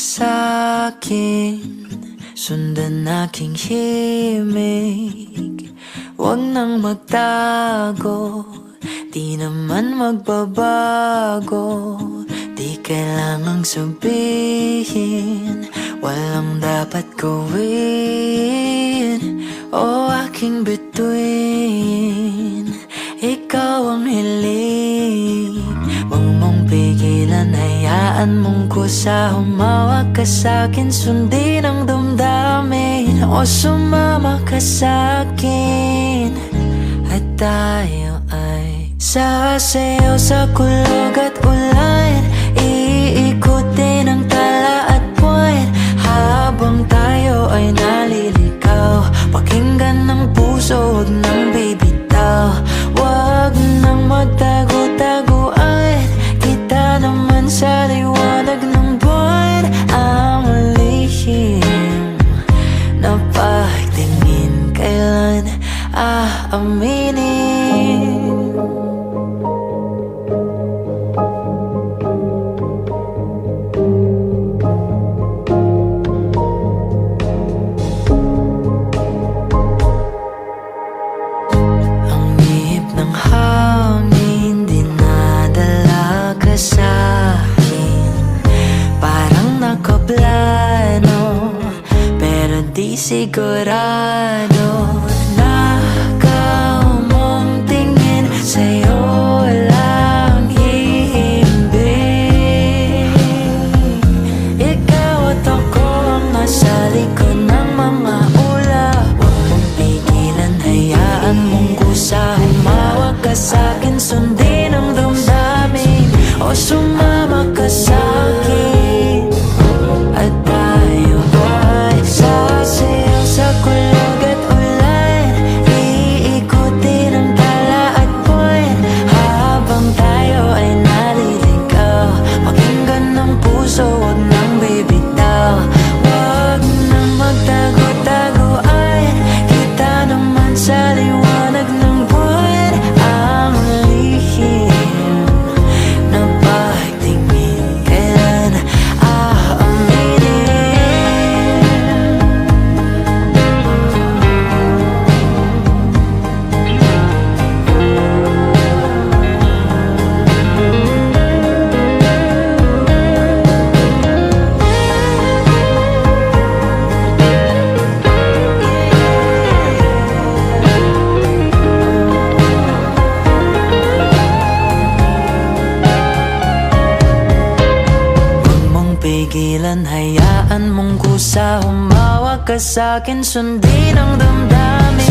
sa'kin, sundan aking himig. Huwag nang magtago, di naman magbabago. Di kailangang sabihin, walang dapat gawin. O aking bituin, ikaw ang hiling. Huwag mong pigilan, hayaan mong kusa. Humawak ka sa'kin, sundin ang damdamin. O sumama ka sa'kin, at tayo ay sasayaw sa kulog at ulan. Iikutin ang tala at buwan, habang tayo ay naliligaw. Pakinggan ng puso, huwag nang bibitaw. Huwag nang magtago-taguan, kita naman sa liwanag ng buwan. Ang lihim na pagtingin, kailan aaminin? Di sigurado, nakaw mong tingin, sa'yo lang hihimbing. Ikaw at ako ang nasa likod ng mga ulap. Huwag mong pigilan, hayaan mong kusa. Humawak ka sa'kin, sundin ang damdamin. O sumama ka sa'kin, at tayo ay sasayaw sa kulog at ulan. Iikutin ang tala at buwan, habang tayo ay naliligaw. Pakinggan ng puso, huwag nang bibitaw. Huwag nang magtago-taguan, kita naman sa liwanag ng buwan. Ang lihim na pagtingin, kailan aaminin? Pigilan, hayaan mong kusa. Humawak ka sa'kin, sundin ang damdamin.